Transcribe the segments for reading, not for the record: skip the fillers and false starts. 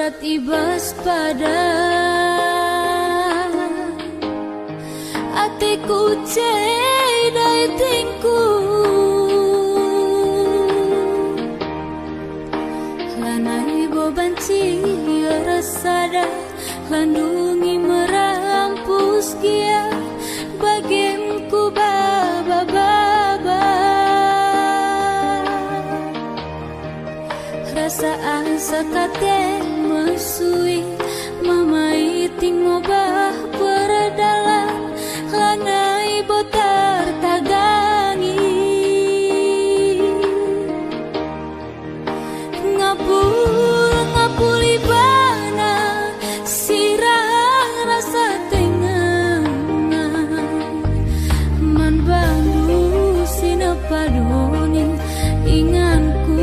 saat ibas pada atiku cedai tingku lanai bobanci rasada landungi merampus gia bagemku baba-baba rasaan sakate mesui mamai ting ngobah berdalan lanai botar tagangi ngapuli bana sirang rasa tengah man bangu sinapadoni inganku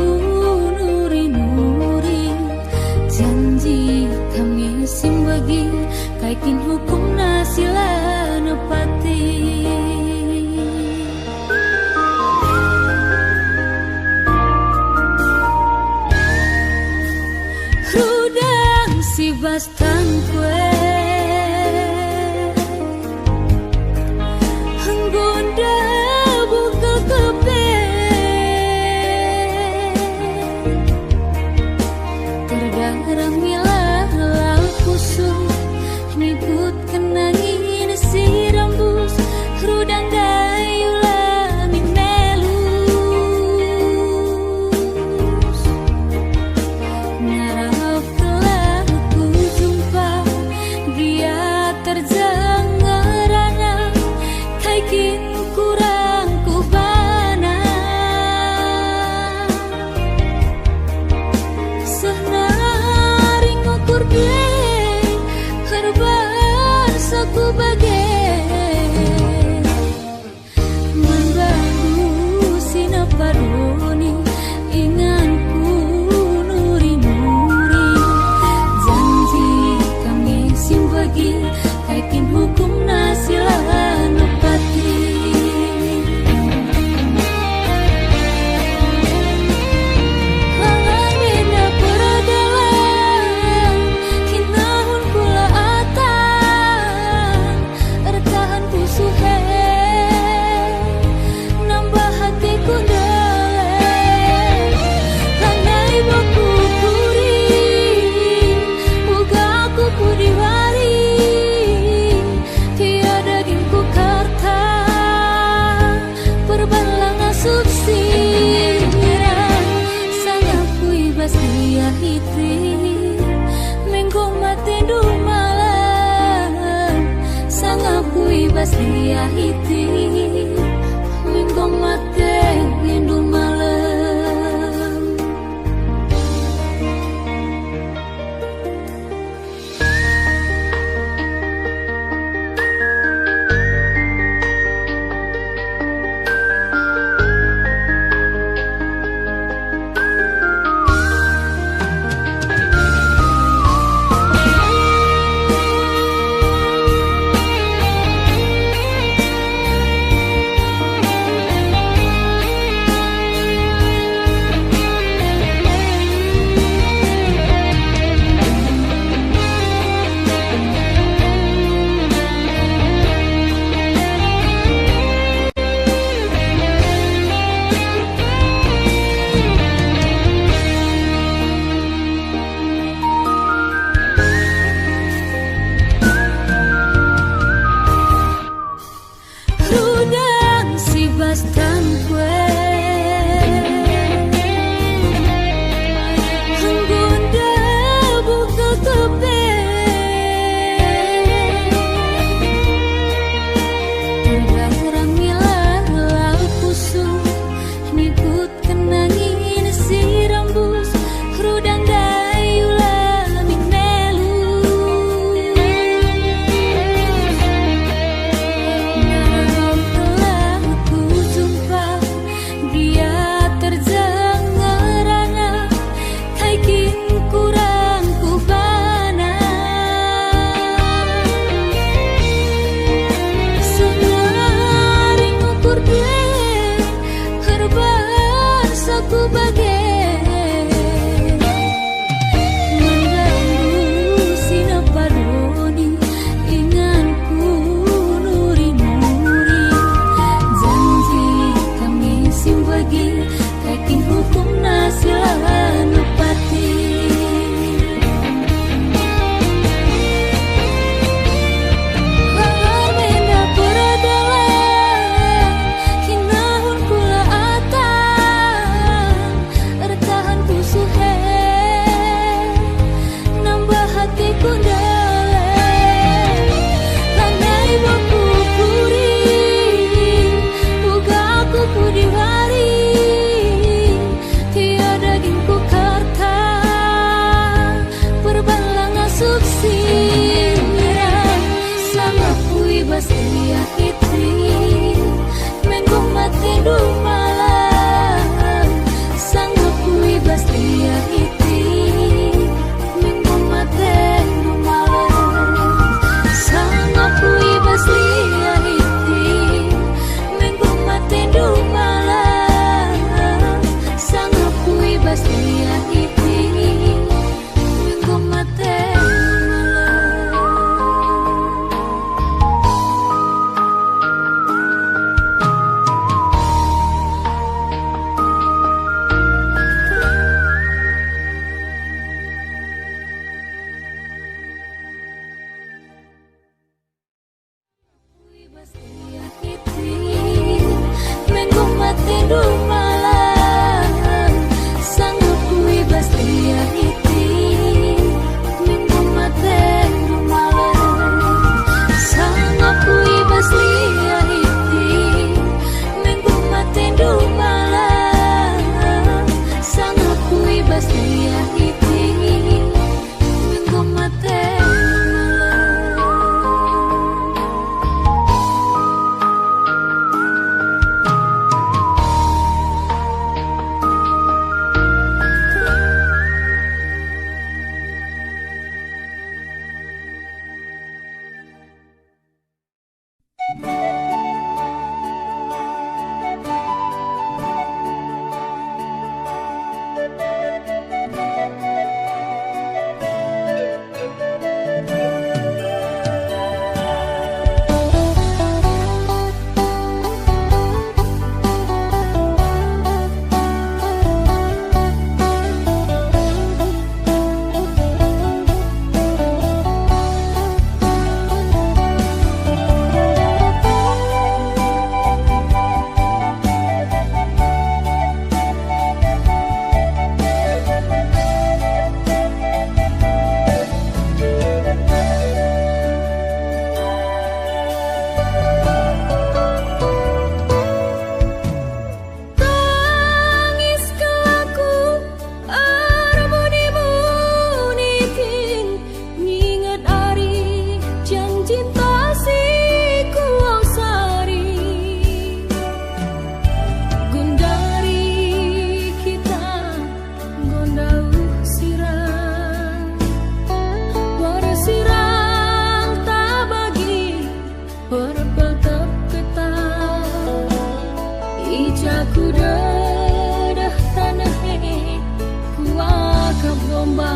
nuri-nuri janji kami simbagi kaikin hukum nasila nepati rudang si bastang kue henggunda buka kepe tergarang milah lau kusum nikut kenangin si rambus rudang gayu lami melus ngarap telah ku jumpa dia terjang ngerana kaikin kurang ku bana sehnari ngukur due herbar saku bagai membantu sinapadoni inganku nuri-nuri janji kami simbagi kaikin hukum nasila nepati lalai beda peradalan kinahun pula atan ertahan pusuhe nambah hatiku dalek lanai baku kuring buka aku pudiwari tiada gingku karta perbalang asup sirang sangat kuibas dia hiti mengko mate du malam sangat kuibas dia hiti mengko mate du malam kuda dah tanah kuaka bomba.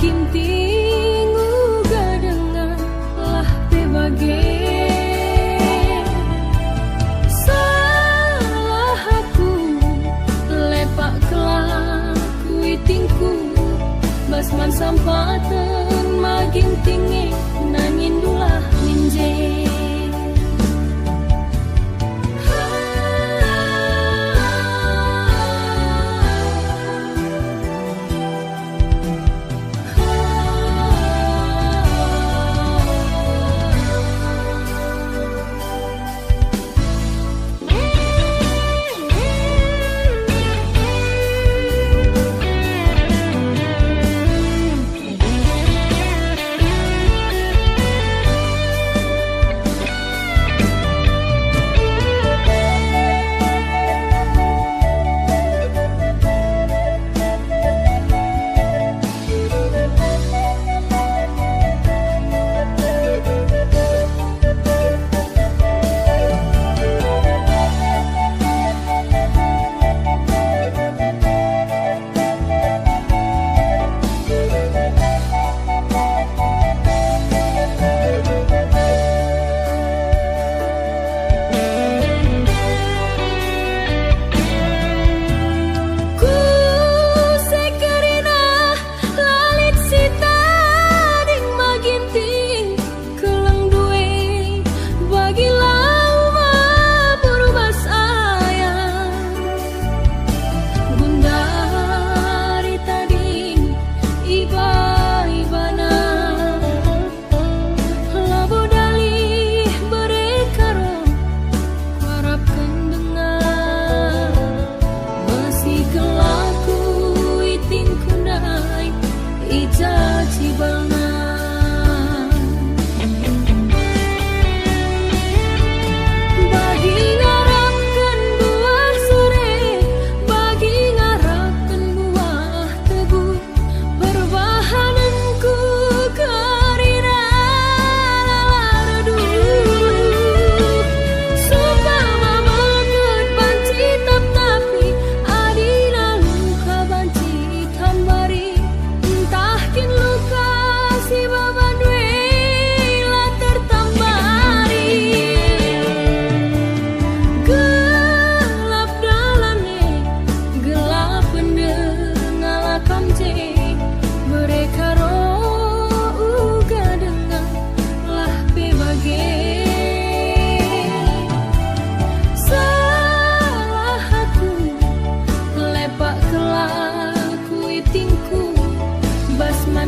Ginting uga dengan lah bebage salah aku lepak kelaku itingku basman sampatan maging tinggi nangin dulah minje.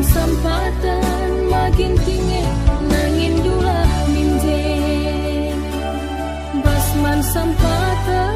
Sempatan makin tinggi nangin dulah minje basman sempatan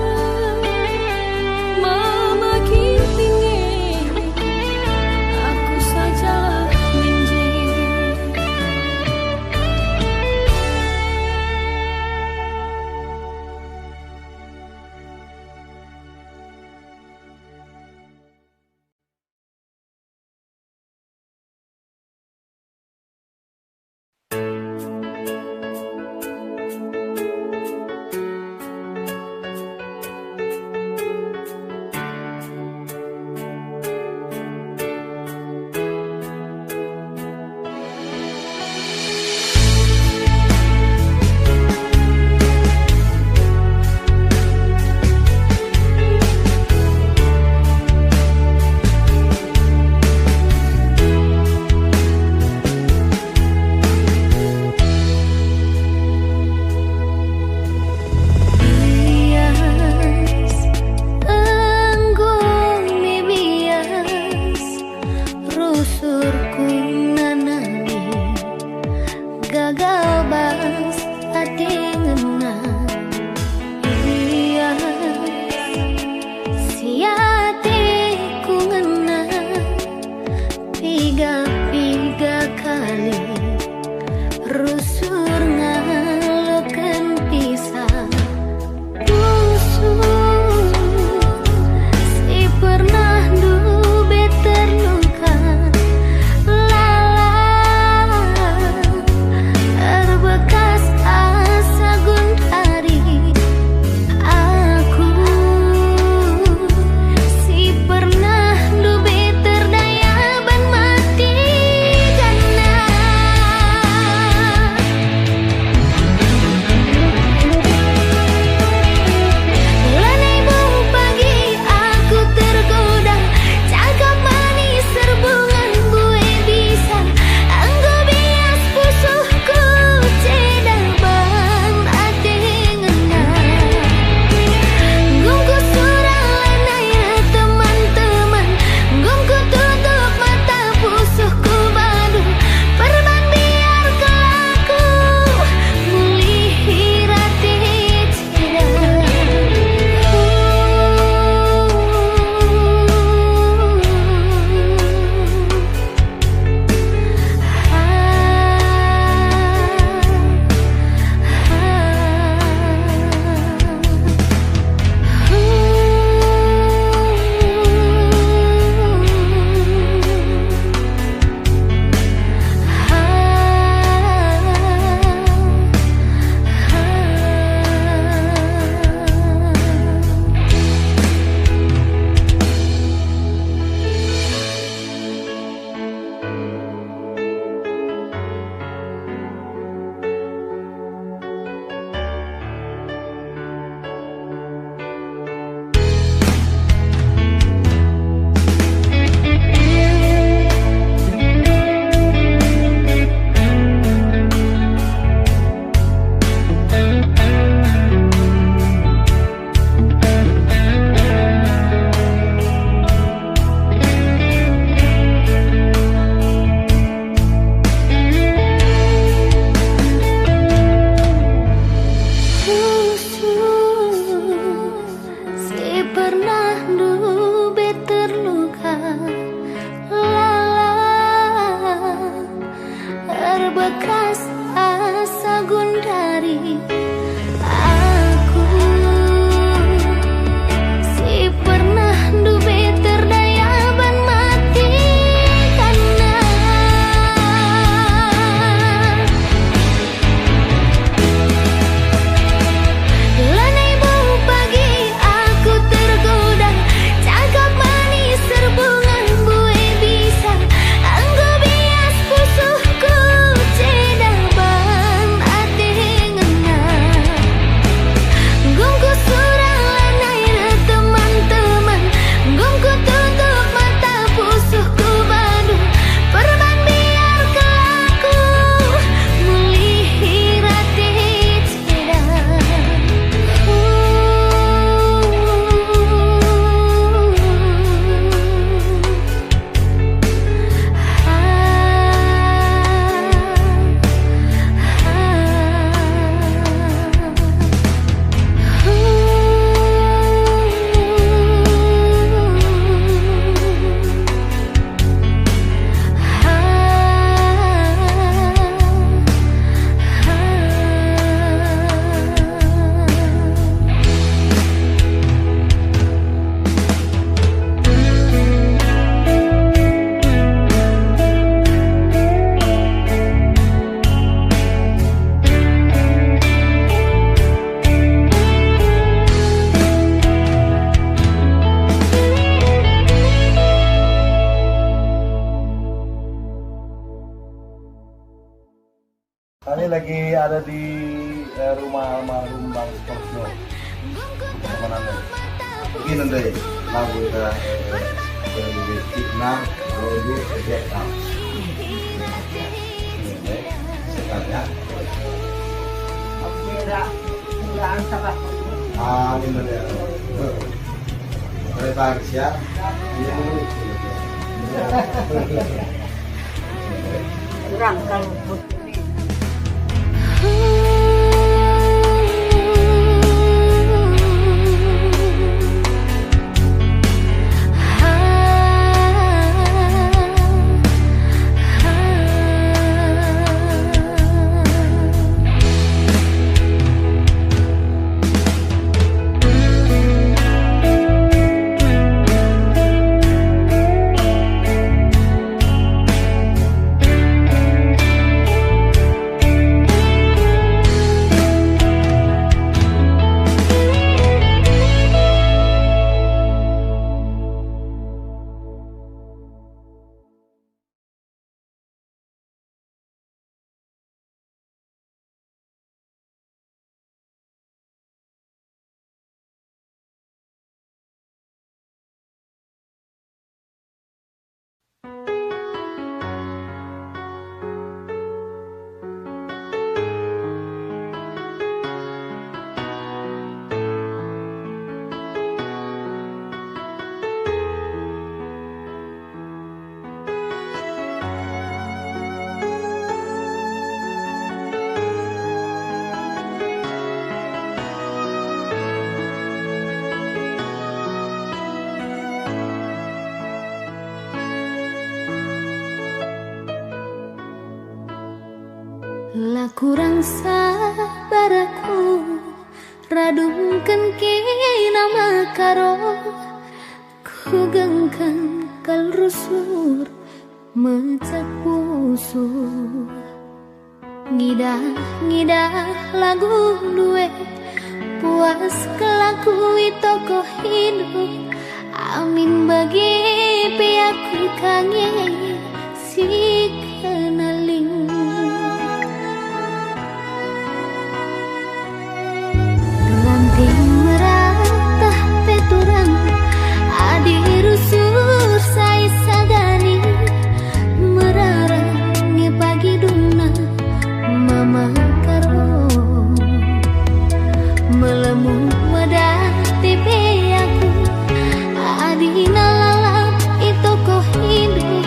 busurku nanali gagal bas ati ngena iya siate ku ngena piga kali rusur ngaloken pisah busur si pernah dulu beter luka lala terbekas asa guntari aku si pernah dulu beter daya ban mati karena bulan ibu pagi aku tergoda cakap manis serbungan gue bisa anggo bias pusuhku cedal ban ati ngena gungku surang lanai teman-teman gungku tutup mata pusuhku badu perban biar kelaku mulih rati cedal si pernah dulu beter luka lala terbekas asa gundari aku si pernah dulu beter daya ban mati karena bulan ibu pagi aku tergoda cakap manis serbungan gue bisa anggo bias pusuhku cedal ban ati ngena gungku surang lanai teman-teman gungku tutup mata pusuhku badu perban biar kelaku mulih rati cedal Kami lagi ada di rumah almarhum Bang Scorpio. Teman Anda. Begini nanti lagu kita dari Fitnah Rodu Vietnam. Ini sekalian. Amin ya. Terima kasih ya. kurang kalau putih. Lah kurang sabar aku radungkan kina makaro ku gengkan kal rusur mecak pusur ngidah lagu duwe puas kelakui toko hidup amin bagi piaku kangen si kenaling meratah peturang adi rusur sai sagani merarangnya pagi duna mama karo melemu wadah tipe aku adi nalalap itu ko hidup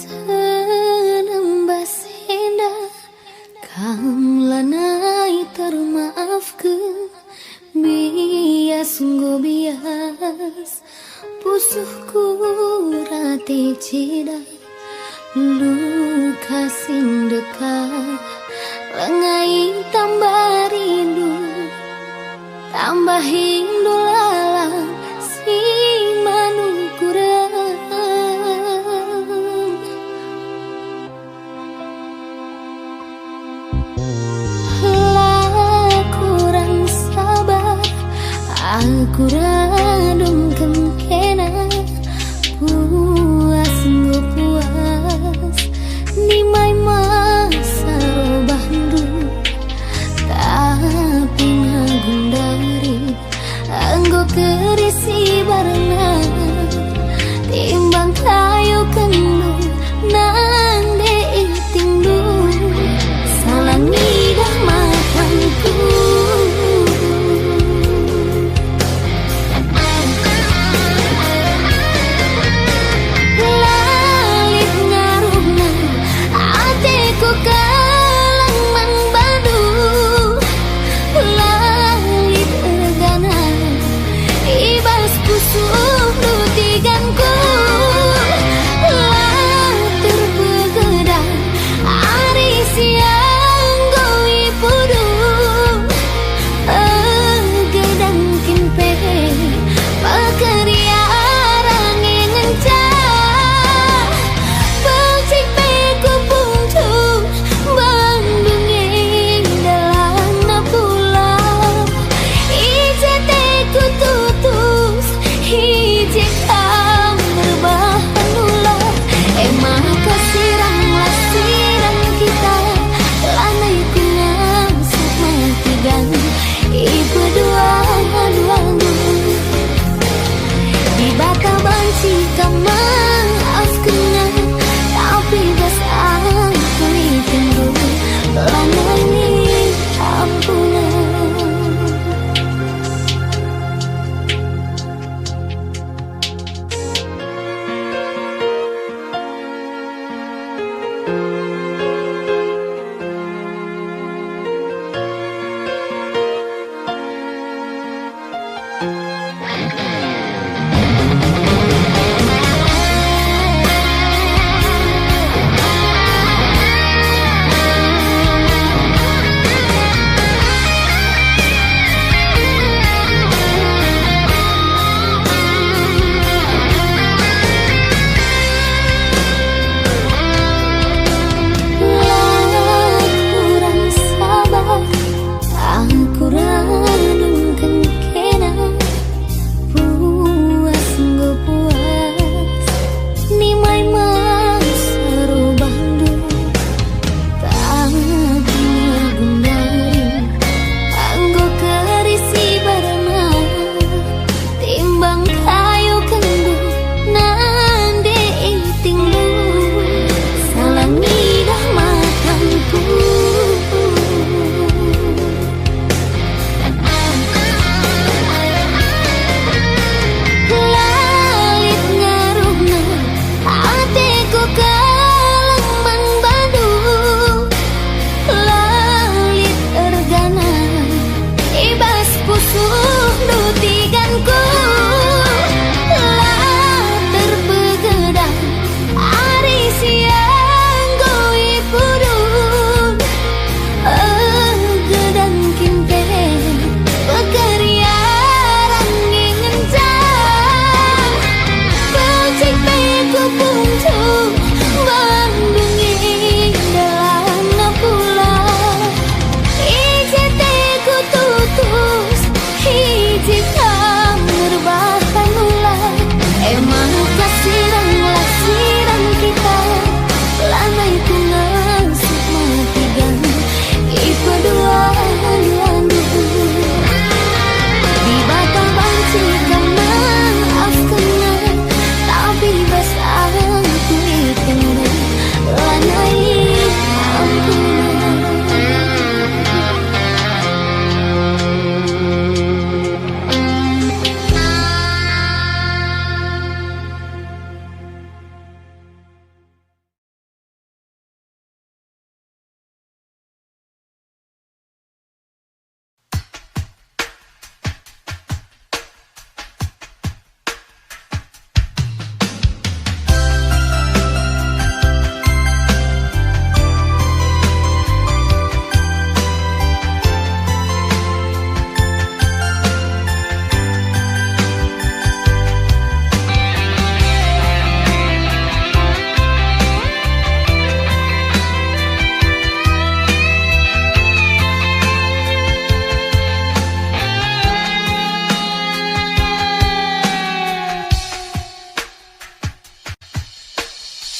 Senembah senda kam lanai termaafkan bias nggo bias pusuhku rate ceda luka sing dekat lengai tambah rindu lalang si manukurang kurang sabar aku radung kena puas nggo puas ni mai masa robandu tapi ngagundari anggo kerisi barengan timbang kayu kendung nang deitingdu salangi dah makanku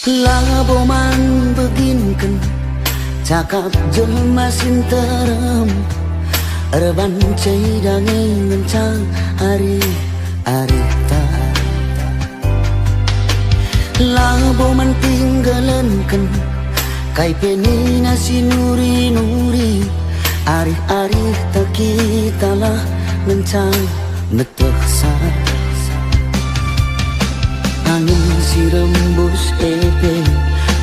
Laboman beginken cakap jelma sinterem Erban caidange ngencang hari ta Laboman tinggalenken kai penina sinuri-nuri Arih tak kita lah ngencang neteksa Angin si rembus epe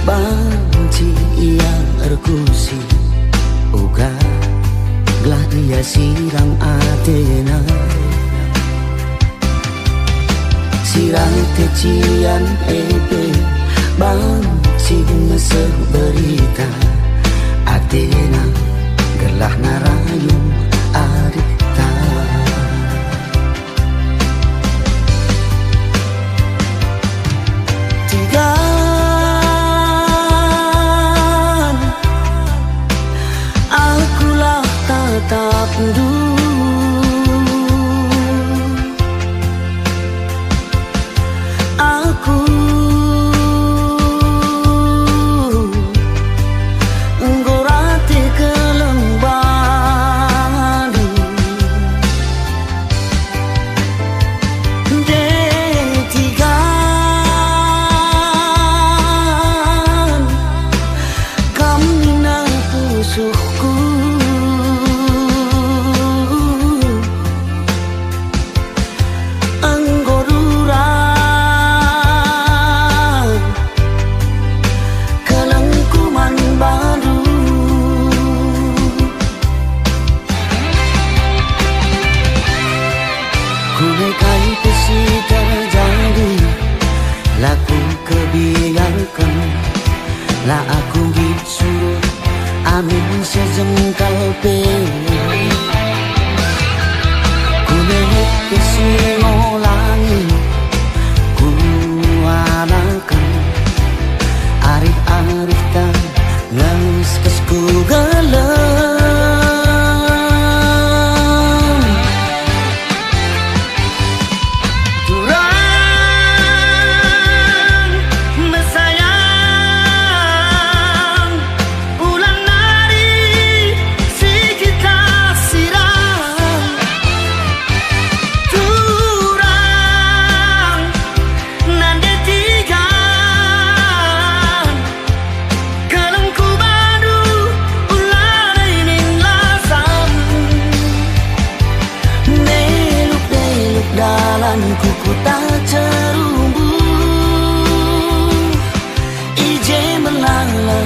banci yang erkusi Uga gelah dia sirang Athena Sirang tecian epe banci meseh berita Athena gelah narayung arita Tigan akulah tatap aku enggorate kelembadu Detigan kamina pusuhku Anggoruran kelengkuman baru Kunekai pesi terjadi laku kebiarkan lah aku disuruh amin sejengkal peri Kunekai pesi ngolangi kuanakan arif tak nangis kesku gelem Durang mesayang ulang nari si kita sirang Durang nande tigan kelengku baru ulang inin lasam Neluk-neluk dalam kuku tak cerumbu Ije melala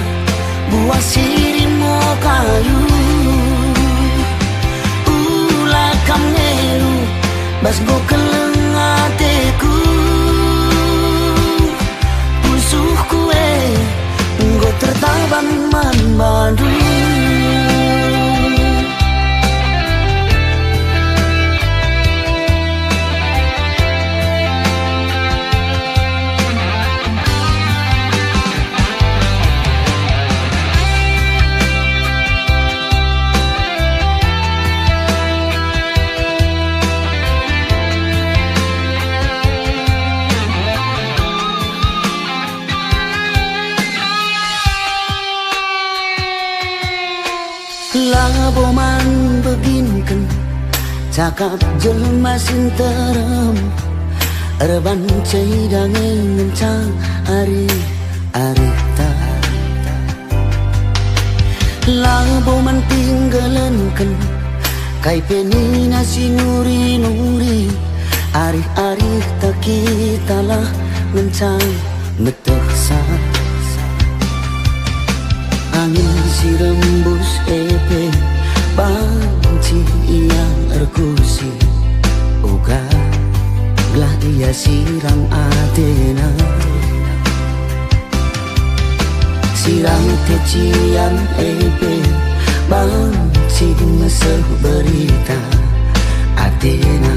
buah sirimo kayu Ulah kam nelu basgo keleng ateku Pusuhku nggo tertabang man bandu Laboman beginken cakap jelma sinterem Erban caidange ngencang hari ta Laboman tinggalenken kai penina sinuri-nuri Arih tak kita lah ngencang neteksa Angin si rembus epe banci yang erkusi Uga gelah dia sirang Athena Sirang tecian epe banci meseh berita Athena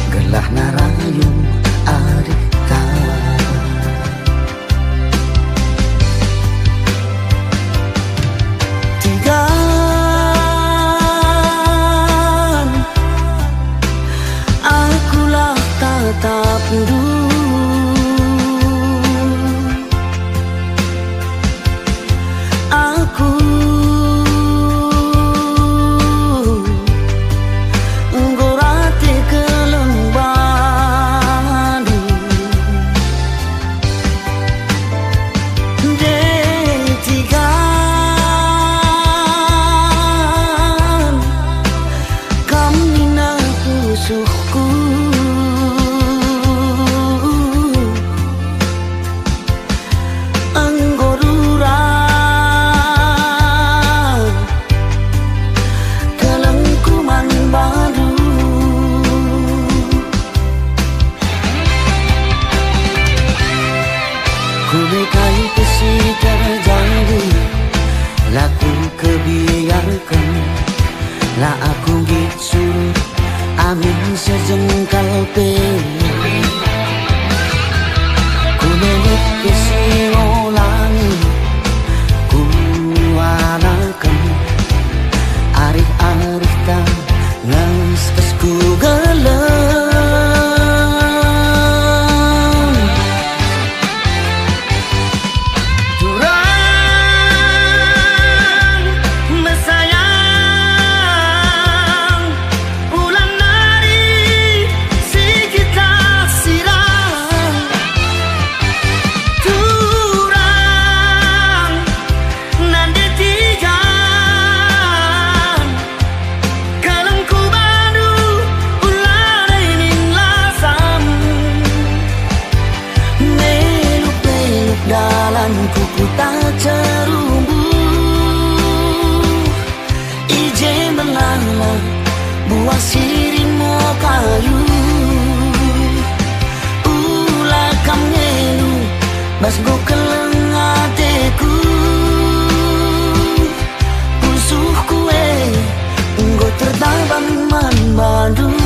gelah narayung arita Tigan akulah tatap lah aku gitsur angin sejengkal pe ku menyuk kesingolangi ku anakan arih-arih ta ngas kesku gelem kuku tak cerumbu ije melala buah sirimo kayu ulah kam ngelu bas go keleng ateku pusuh kue nggo tertabang man Bandung.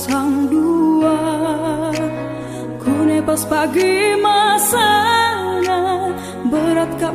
sang dua. Kune pas pagi masana berat kak.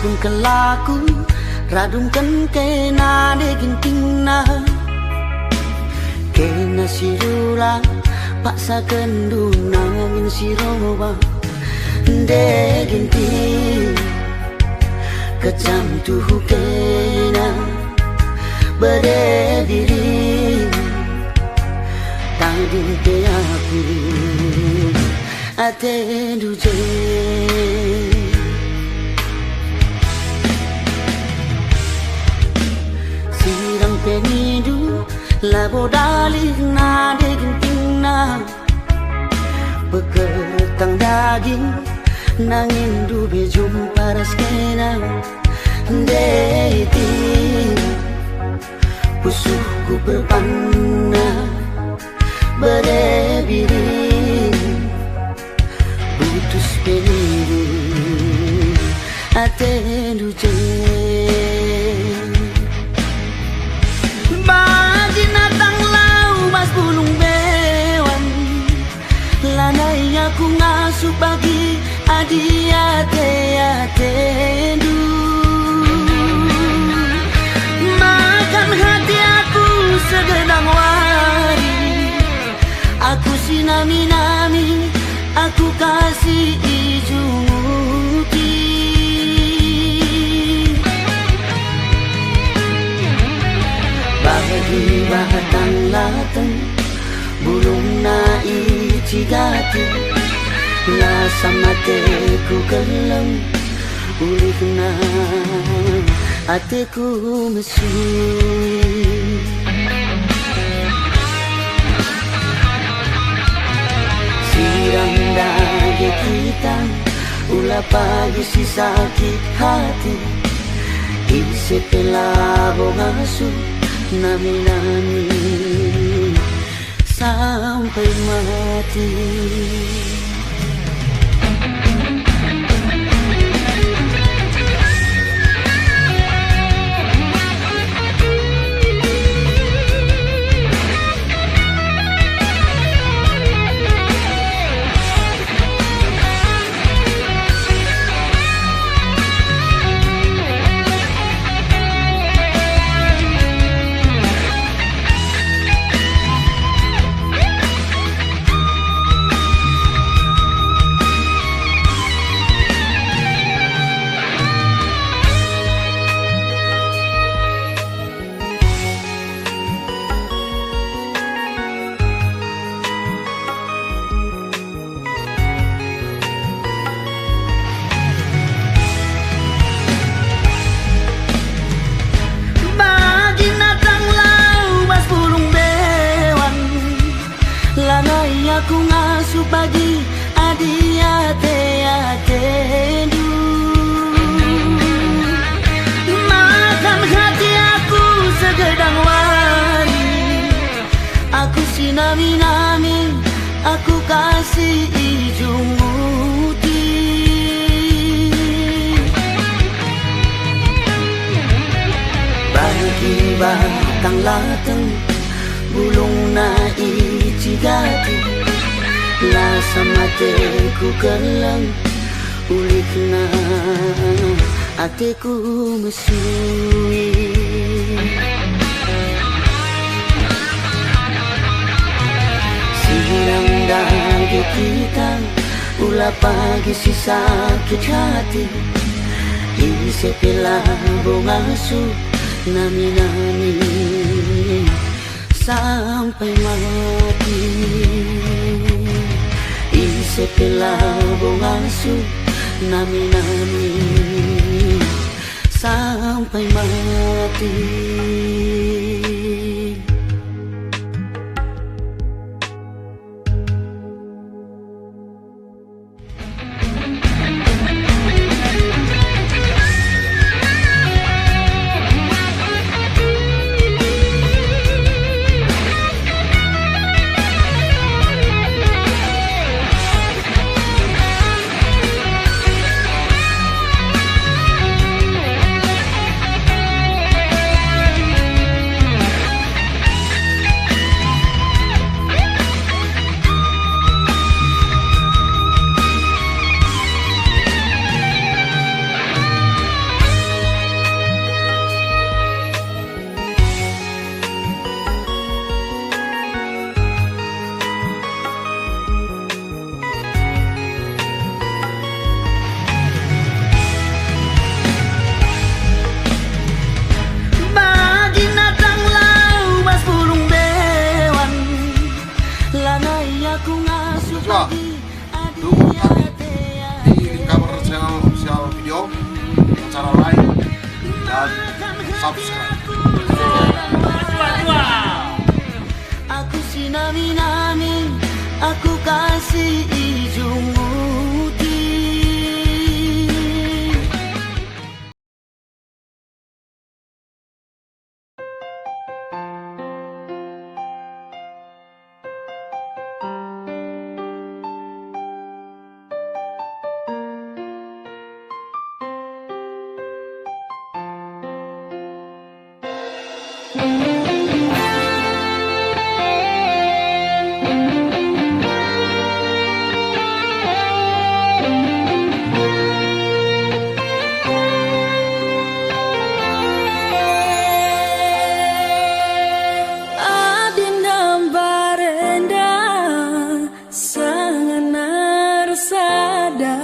pun kelaku radungkan kena degin tingna kena sirula paksa kenduna min siroba degin ting kecam tuh kena berdiri tadi ke aku ate duje sirang penidu labo dalih na degin tingna beketang daging nangin du bejum paras kena deti pusuhku berpanah berdiri putus pendu atendu je bagi natang lau mas bulung bewan lanai aku ngasuh bagi adi ate atendu makan hati aku segedang wari aku sinami-nami aku kasih ijunguti bagi batang latang bulung na icigati la samateku kelang ulih na ateku mesui sirang dage kita ulah pagi si sakit hati isi pelabo ngasu nami-nami sampai mati. Aku ngasuh bagi adi ate atendu makan hati aku segedang wari aku sinami-nami aku kasih ijunguti bagi batang latang bulung na icigati la samateku kelang ulik na ateku mesui sirang dage kita ulah pagi si sakit hati isi pelabo ngasuh nami-nami sampai mati isi pelabo ngasuh nami-nami sampai mati. Juga dukung kami di cover channel official video dengan cara like dan subscribe. Aku sinami-nami, aku kasih ijunguti. Adinda barenda sangat sada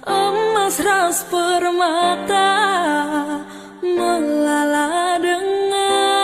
emas ras permata melala dengan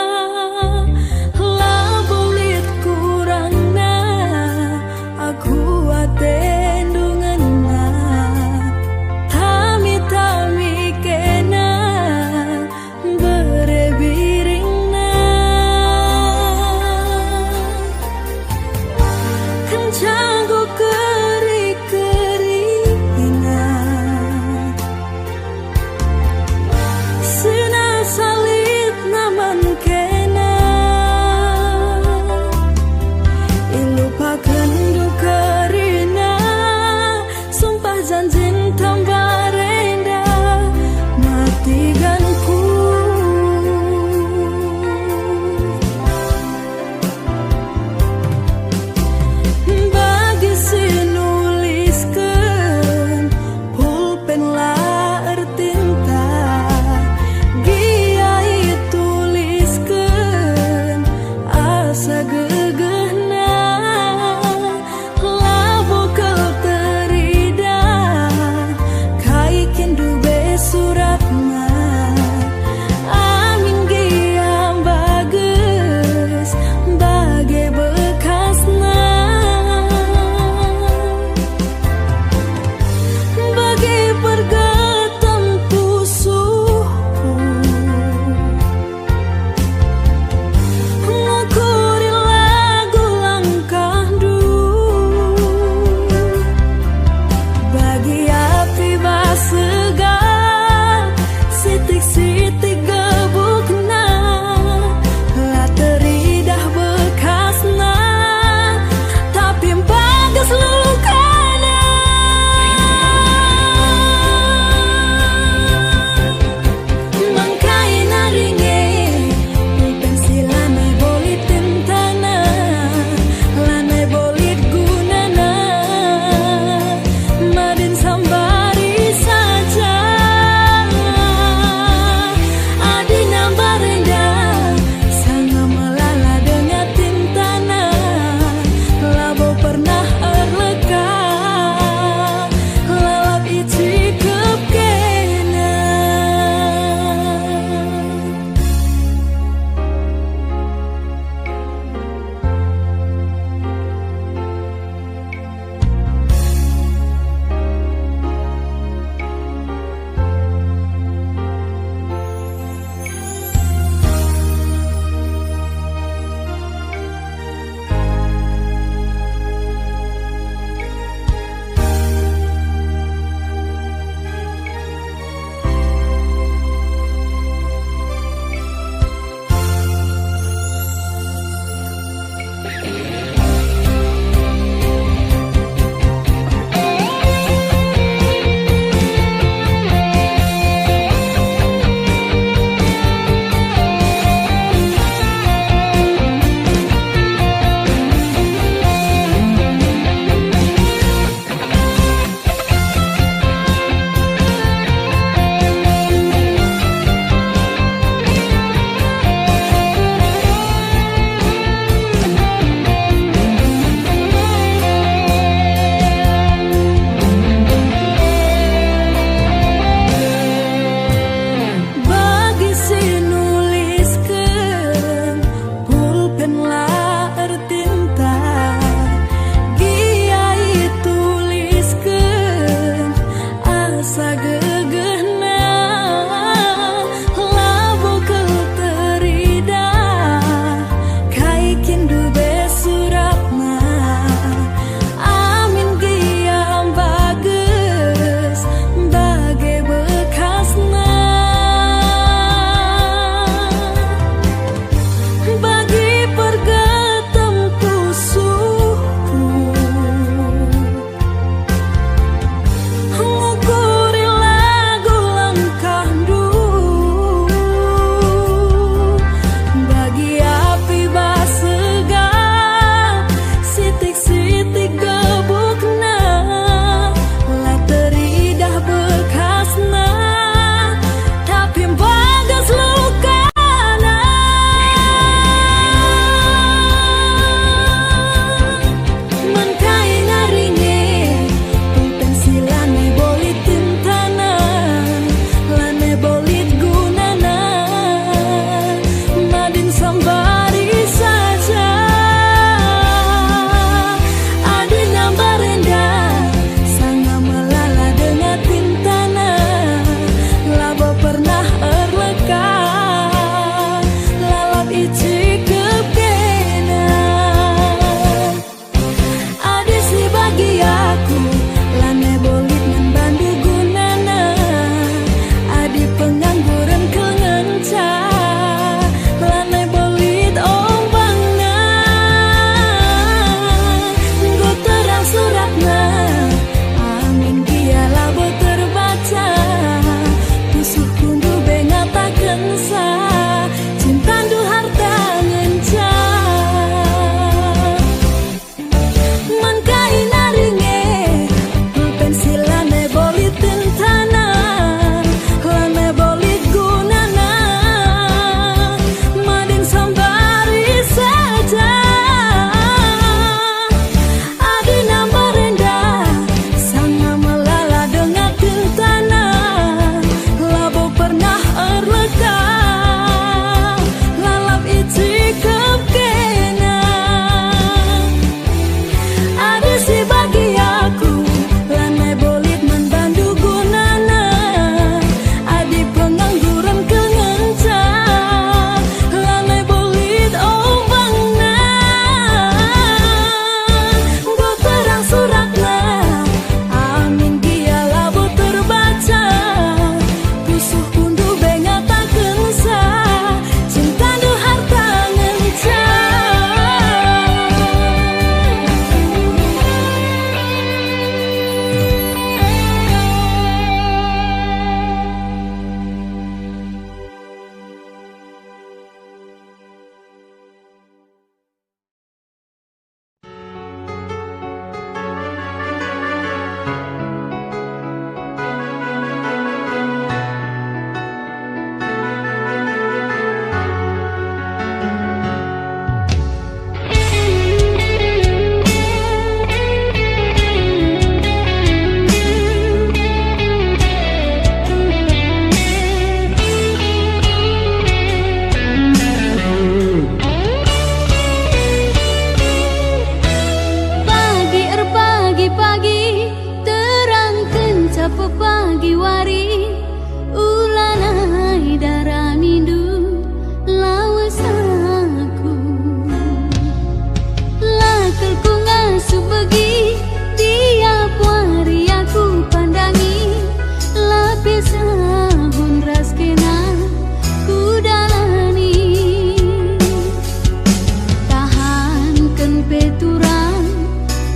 pagi wari ulanai darah mindu lawas aku lakelku ngasuh begi tiap wari aku pandangi lapis ahun raskena ku dalani tahankan peturan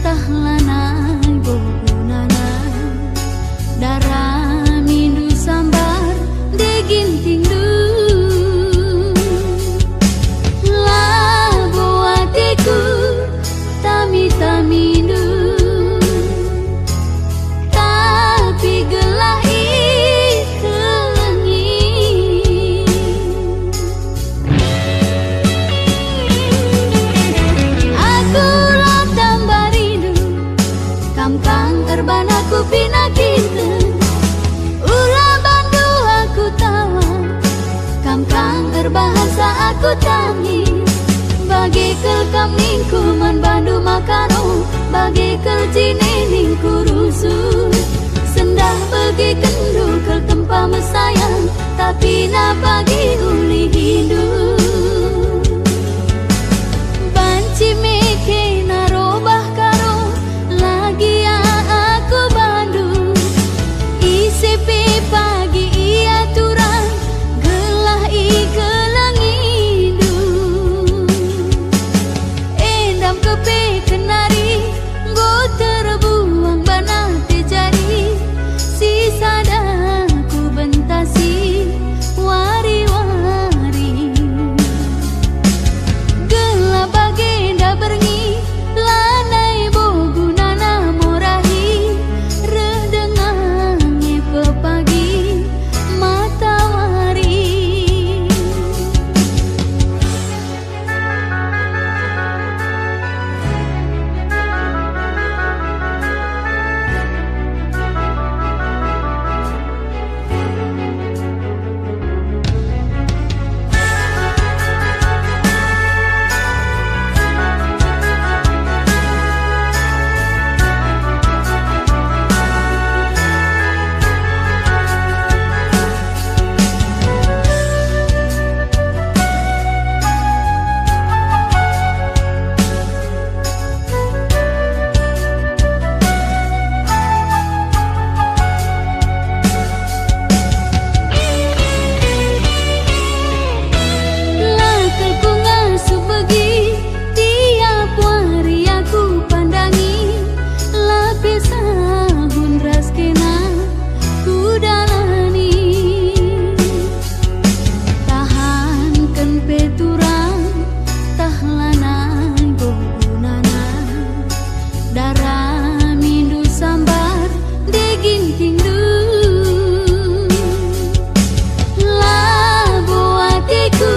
tahlanai bogunana darah mindu sambar degin tindu labo hatiku tami-tamindu tapi gelah kelengi aku lah tambah rindu kamkang kerban aku pinakinten ulah bandu aku tawa kamkang berbahasa aku tangis bagi kelkam ningkuman bandu makano bagi keljine ningku rusuh sendah bagi kendu kel tempa mesayang tapi na bagi uli hidup banci meke narobah karo lagi aku bandu isipi pagi ia turang gelah kelengidu endam kepe kenari go terbuang bana terjadi sisa daku bentasi wari-wari gelah bagenda berngi lanai bogunana morahi redengannya pepagi matahari lakelku ngasuh begi tiap wari aku pandangi lapis ahun raskena ku dalani tahankan peturan tahlanai bogunana darah mindu sambar degin tindu labo hatiku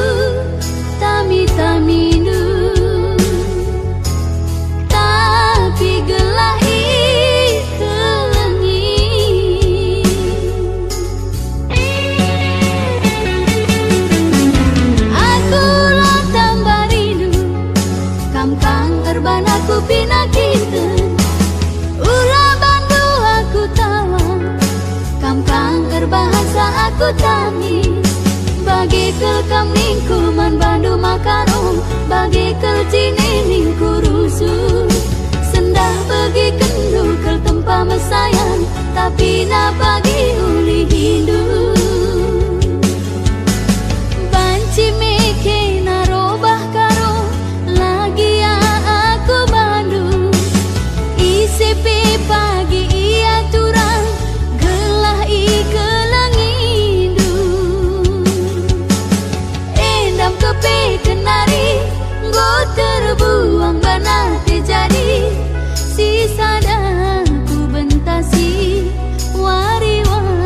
tami-tamindu tapi gelah kelengi aku lah tambah rindu kamkang kerban aku pinakinten ulah bandu aku tawa kamkang berbahasa aku tangis bagi kelkam ningkuman bandu makano bagi keljine ningku rusuh sendah bagi kendu kel tempa mesayang tapi na bagi uli hidup banci meke narobah karo lagi aku bandu isipi pagi ia turang gelah kelengidu endam kepe kenari go terbuang bana terjadi sisa daku bentasi wari-wari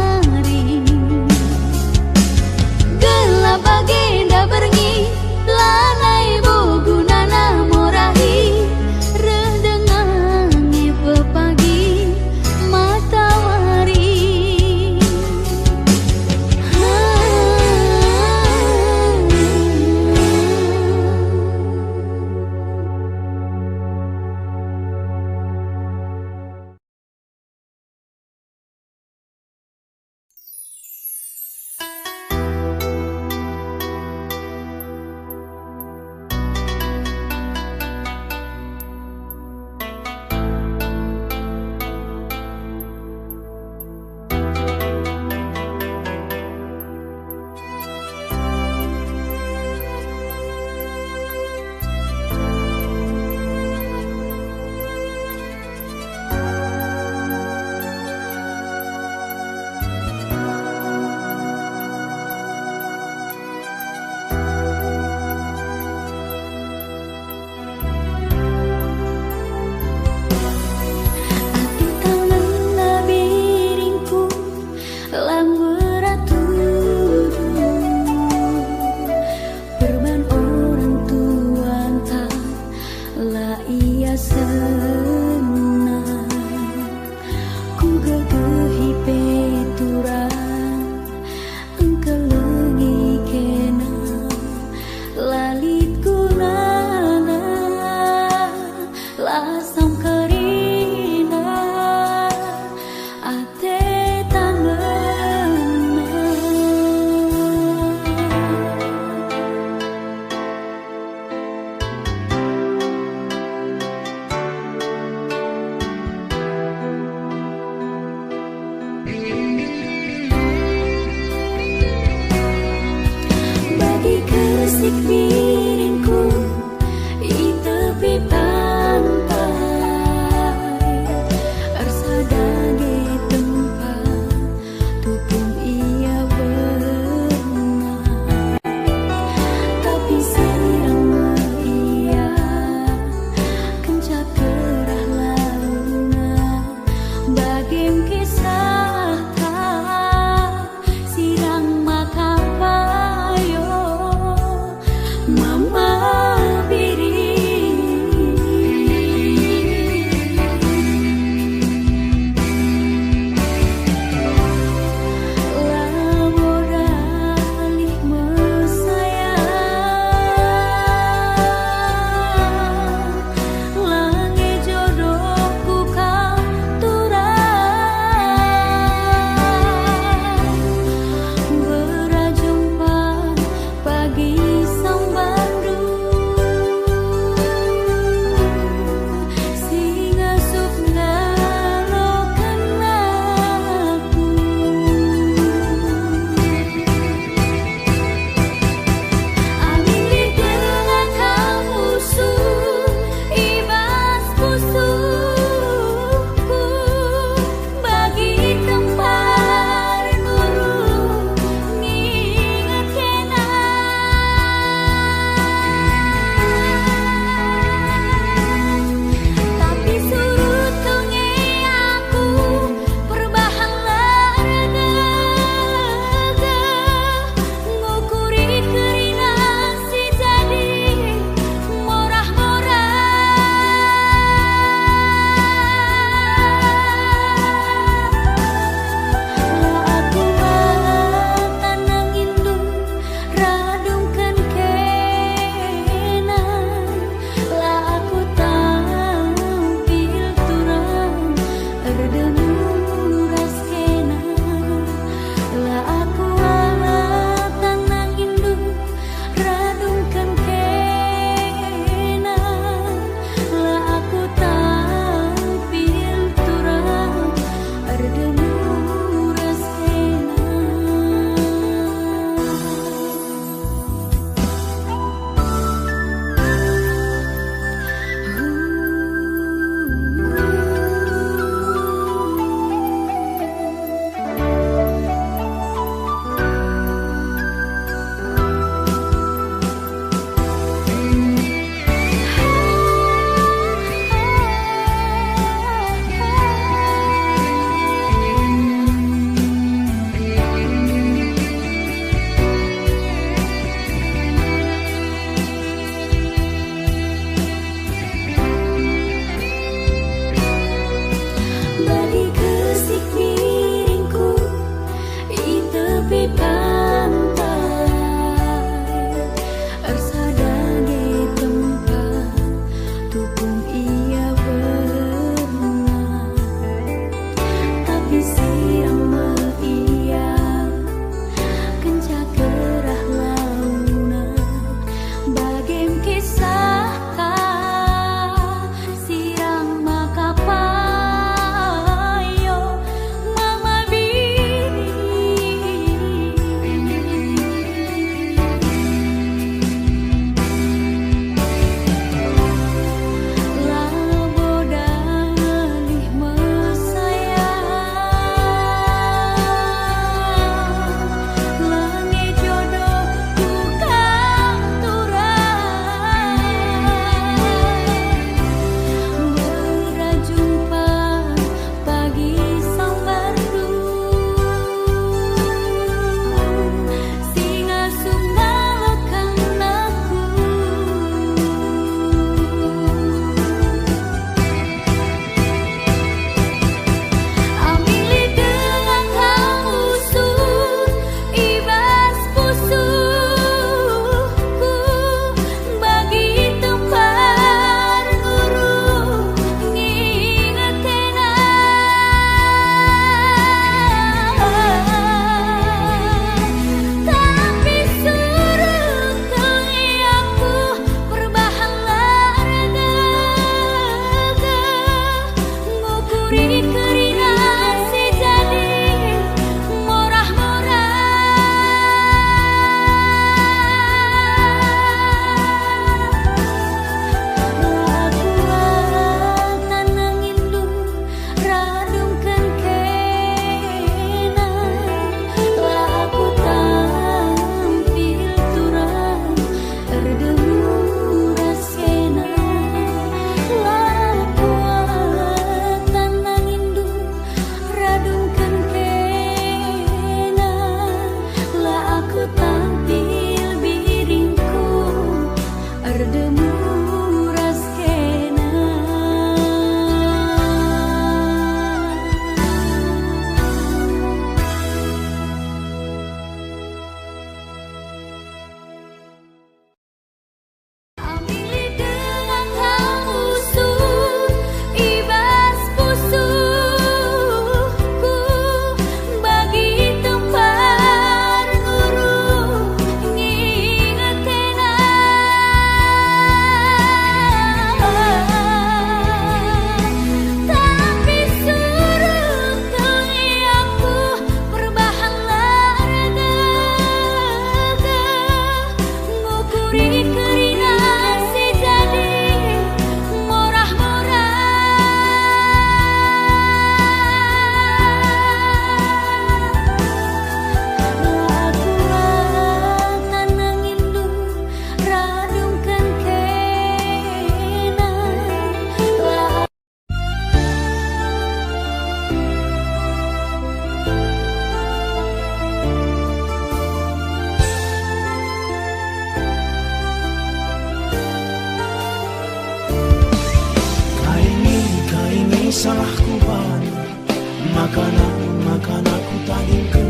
pagingku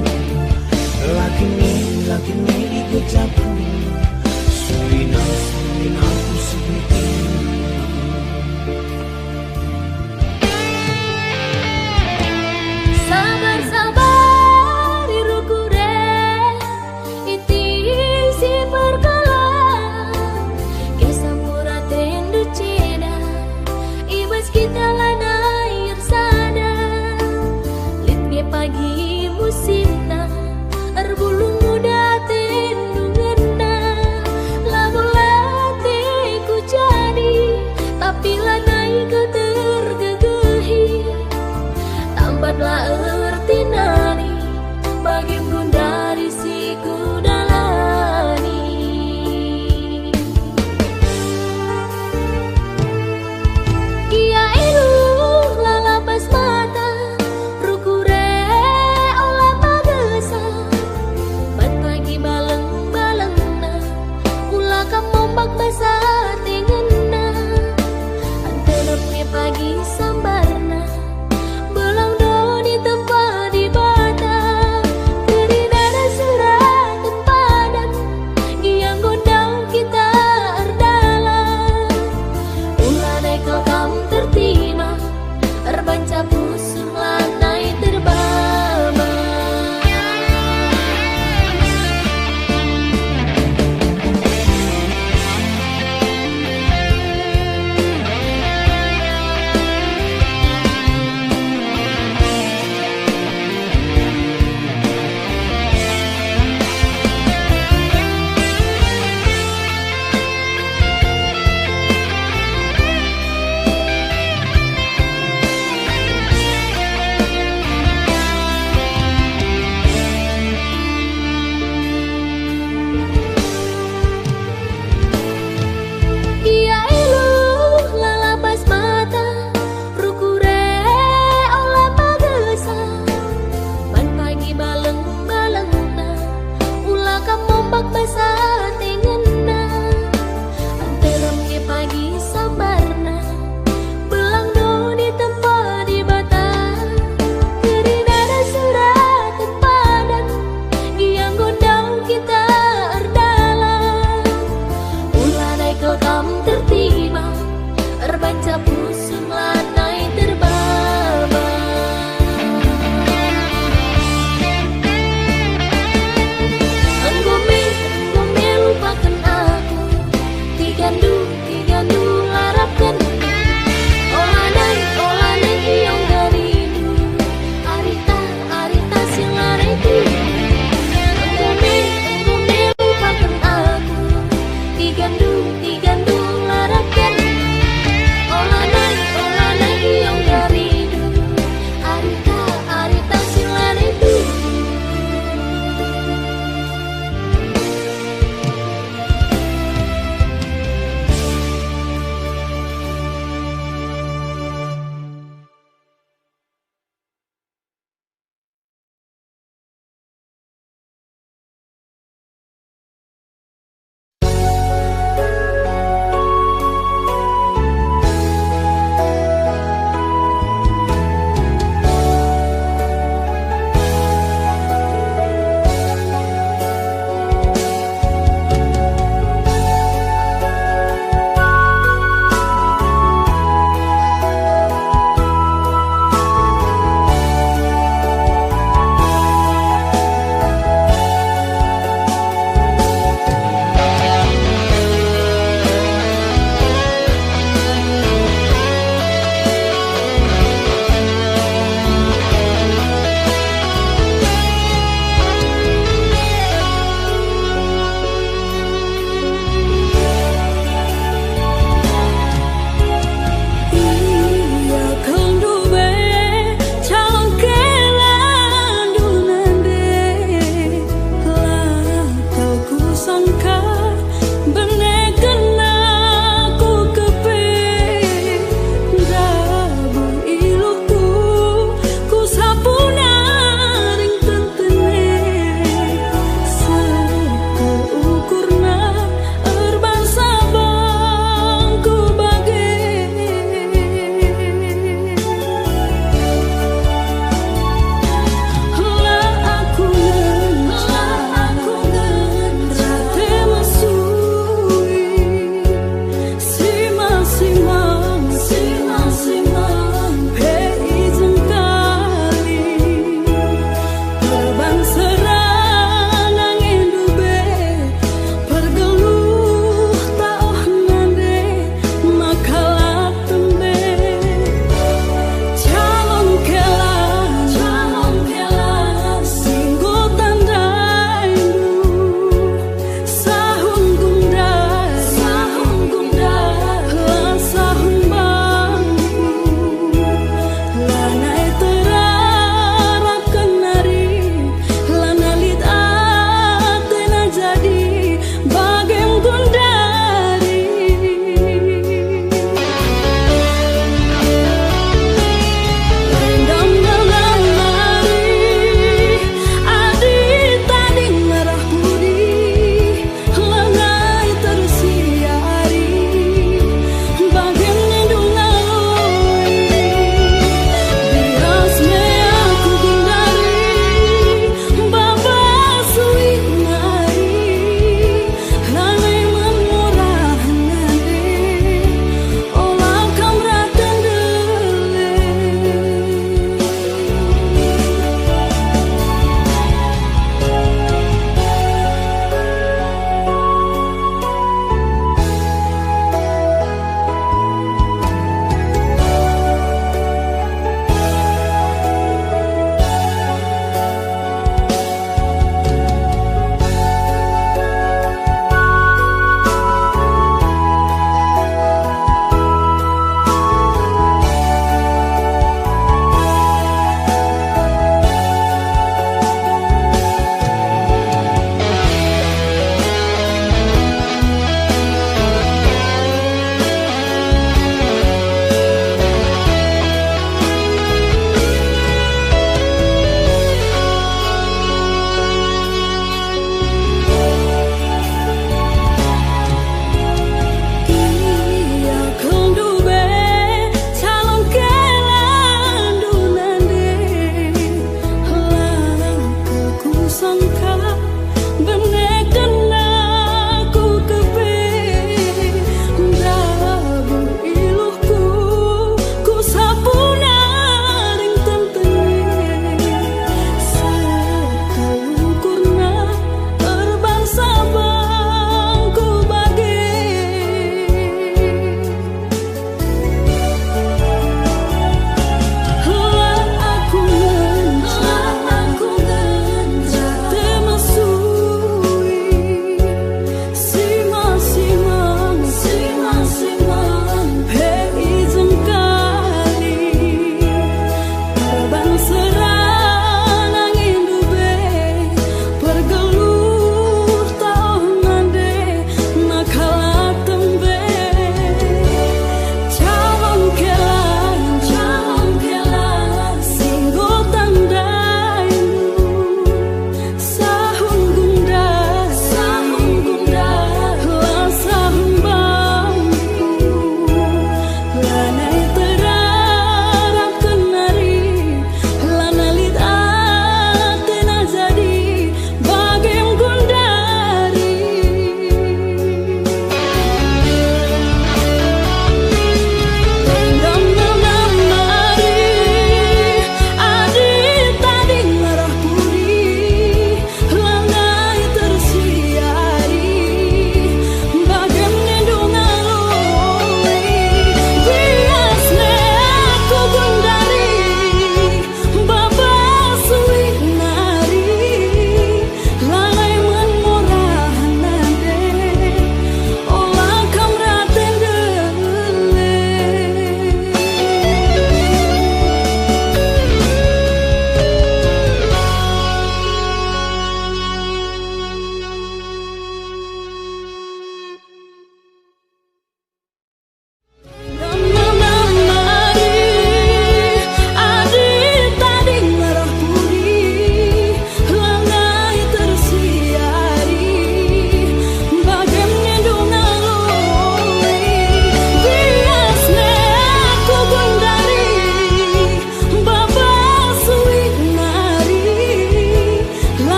Lakini ikut jaku Sulina aku seperti Sabar-sabar irukure iti si perkala kesampura tendu ceda ibas kita lana air sada litnya pagi musimna erbulung muda tendu ngena lamulate ku jadi tapi lanai ku tergegehi tambatlah erti nani bagi dari si kudalani Kia ilu lalapas mata rukure olah pagasa bat pagi baleng-balengna ulah kamombak basa tengenna anterepnya pagi sambarna belang do di tempat di bata keri dada surat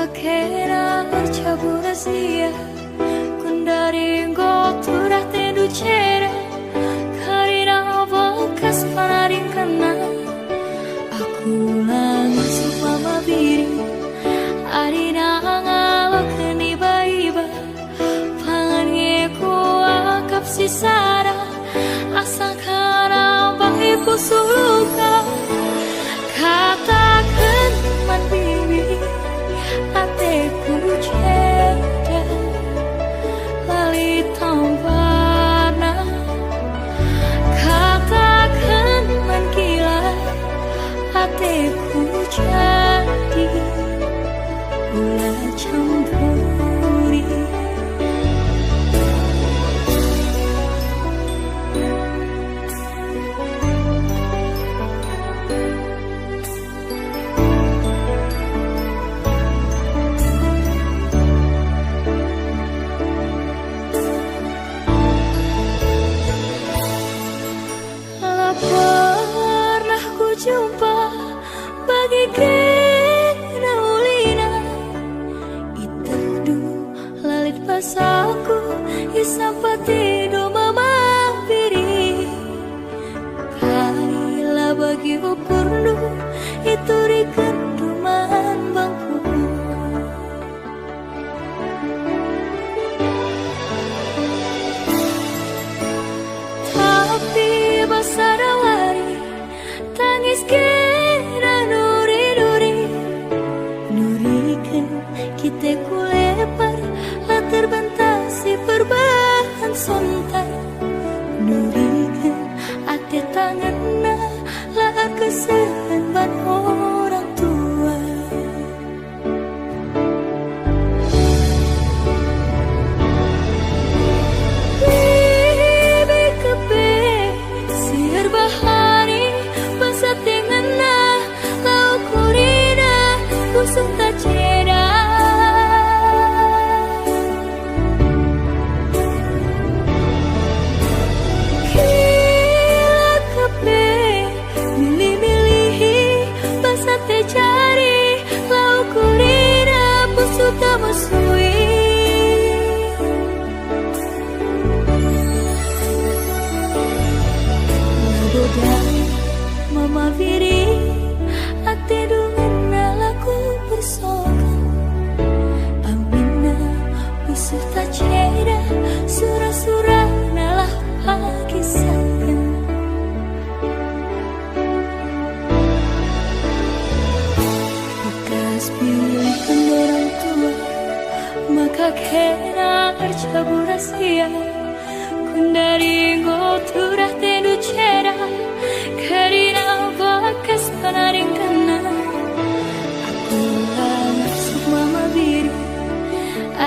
kena bercabur sia kundaring goturah tendu cera karina bekas panaring kena aku langsung mama biri arina ngalo keni baiba pangan ngeku akap sisara asa kana bahi pusuluka katakan man bibi ateku ceda lali tampana katakan man gila ateku jadi gula campuri pernah ku jumpa bagaikan ulina itedu lalit pasaku isampati do mama piri kaila bagi upurnu itu rikenduman bangku tapi basarawari tangis kira nuri-nuri nurikan kita kulepar lah terbentasi perbahan sontak nurikan ate tanganna lah kesehan ban orang tua bibi kepe siar bahari basa tengena lau kurina kusuk tak ceda kila kepe milih-milihi basa te cari lau kurina busuk tak musui Dodai mama viri ate dengan alaku bersoga amina usuh tak ceda surah-surah nalah pagi sayang bekas pilihan orang tua maka kena bercabur rahasia kundari goturah tendu cera karina bekas panaring kena aku langsung mama biri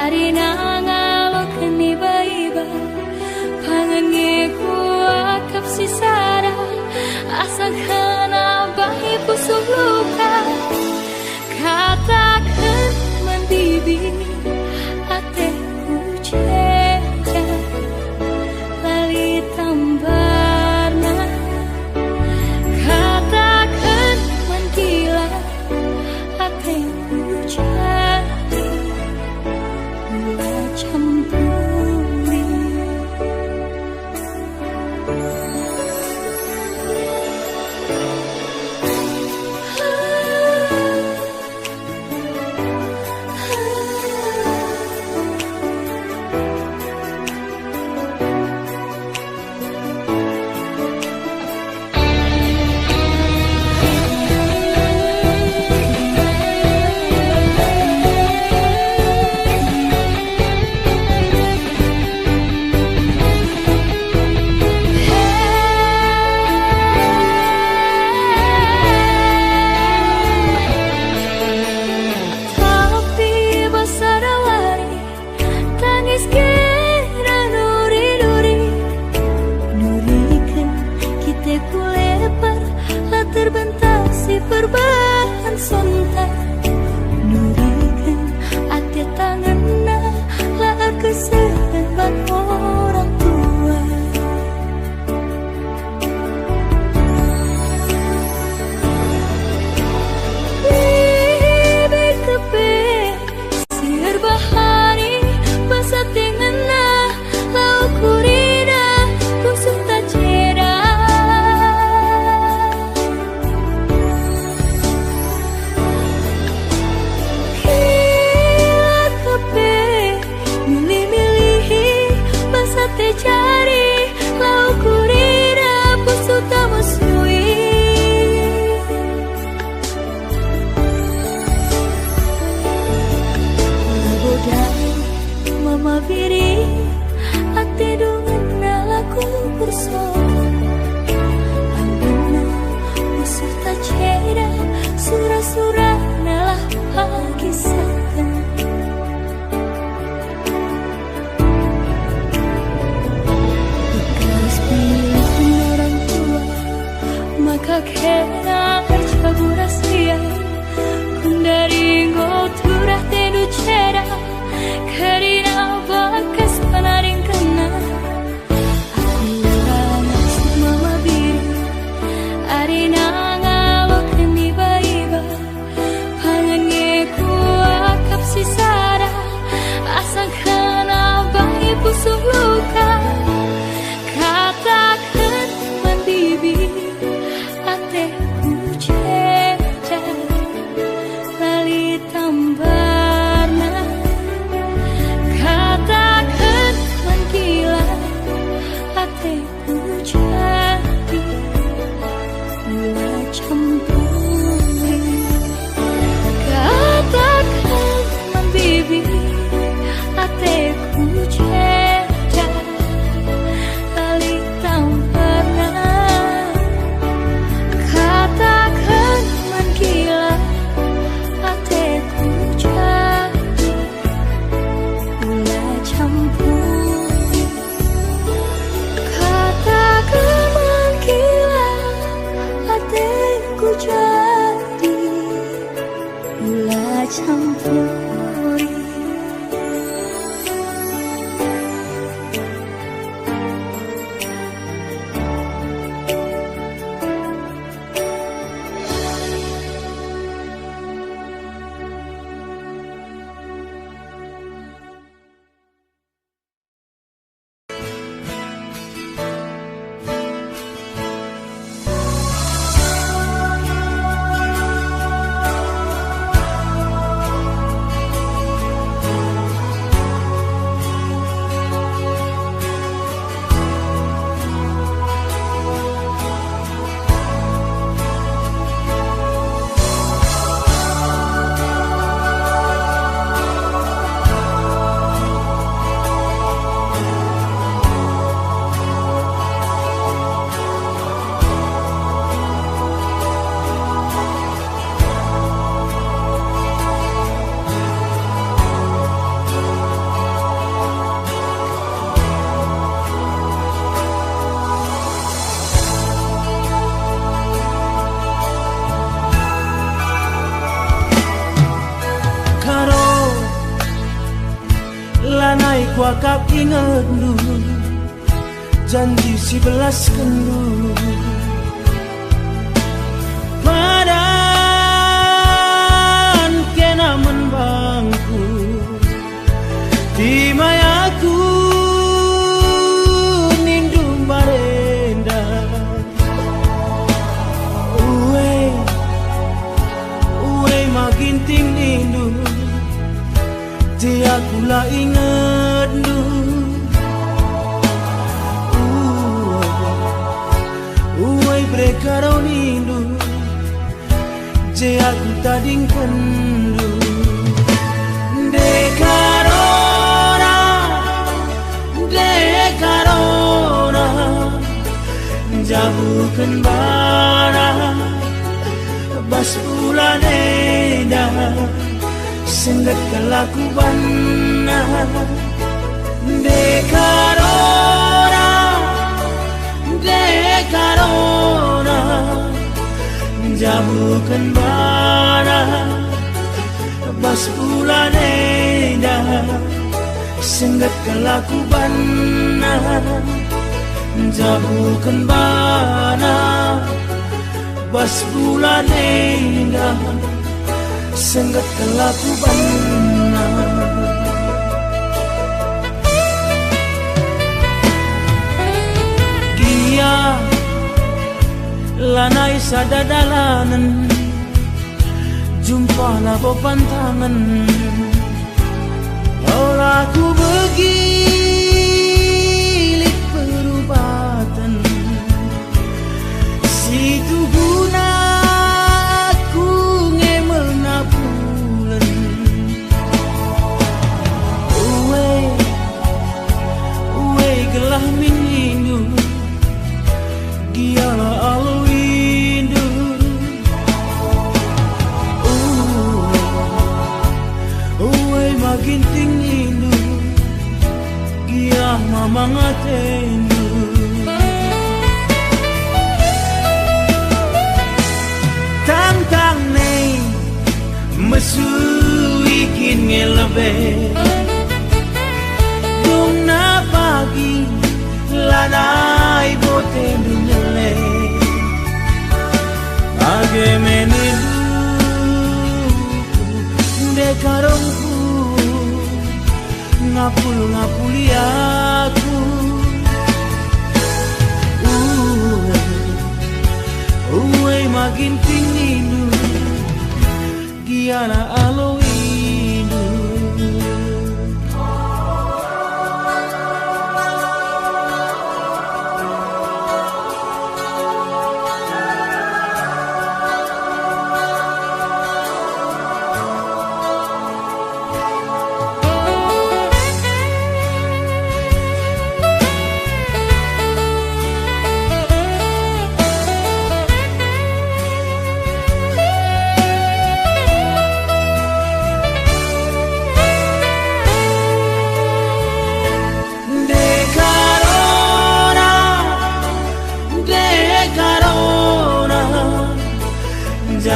arina ngalo keni baiba pangan ngeku akap sisara asa kana bahi pusuk luka katakan man bibi ateku ceda lali tambarna katakan man gila ateku jadi gula campuri Ambena usul tacera sura-sura nalah pagi satan. Bekas pilih orang tua maka kena bercabu rahasia kundari ngoturah tenu cera karina bakas penaring kena aku anak si mama biru arina ngalok ni baiba pangange ku akap si sara asang kena bayi pusuk luka katakan mandibi ateku ceda lali tambarna katakan mangkila ateku jadi mula campuri katakan mambibi ateku ceda lali tambarna katakan mangkila ateku jadi mula campuri katakan mangkila ateku jadi mula campuri. Lanai kuakap ingat dulu janji si belas kendu padan kena menbangku di mayaku nindu barenda uwe makin ting nindu dia kula ingat du uai brekaro nindu dia aku tadingkan du dekarona jabukan bara bas bulan edah sengat kelakuan dekarona jabukan bara bas bulan edah sengat kelakuan jabukan bara bas bulan edah sengat kelakuan dia lanai sadadalanan jumpa labo pantangan olah ku begilik perubatan situ guna aku ngemena bulan uwe gelah mininu makin tinggi Gia mamangatenu Tang-tang nei Mesu ikin ngelebe Dong na pagi Lanai bote dunyele Age menidu Dekarongku ngapuli aku Uwe makin tinggi Giana aloinu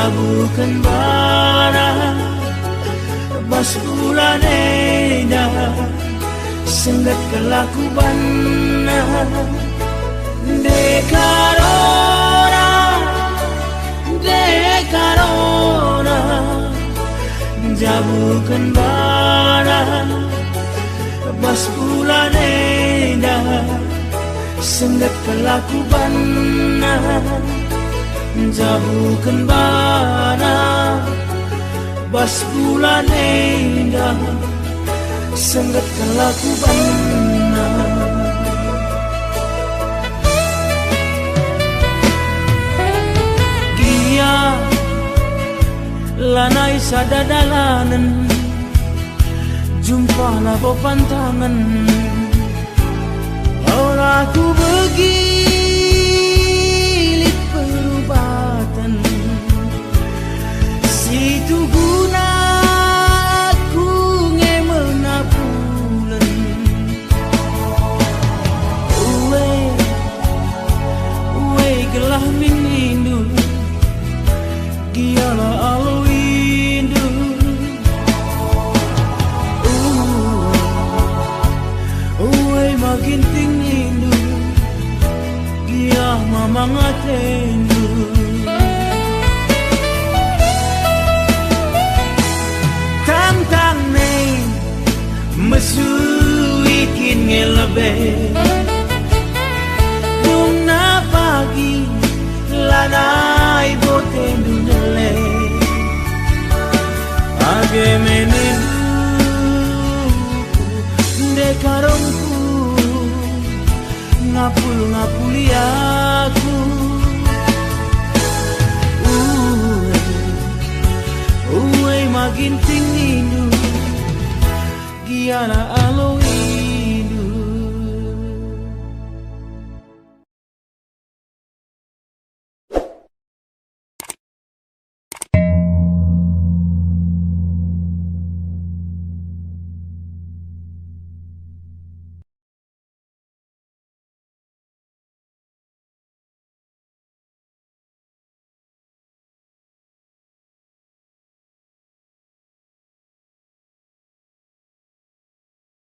Bukan bara Bas bulanenya Senggat kelakuban Dekarona Jabukan bara Bas bulanenya Senggat kelakuban Jabukan bana Bas bulan indah Senggat kelakuban Gia Lanai sadadalanan Jumpa labo pantangan Orang aku begilit perubatan Situ guna aku ngemenapulen Uwe gelah minindu Giala aloindu Uwe makin tinggindu Gia mamangatendu Tang-tang nei Mesu ikin ngelebe Dong na pagi Lanai bote dunyele Age menidu Dekarongku Ngapuli aku Uwe makin tinggi Giana aloe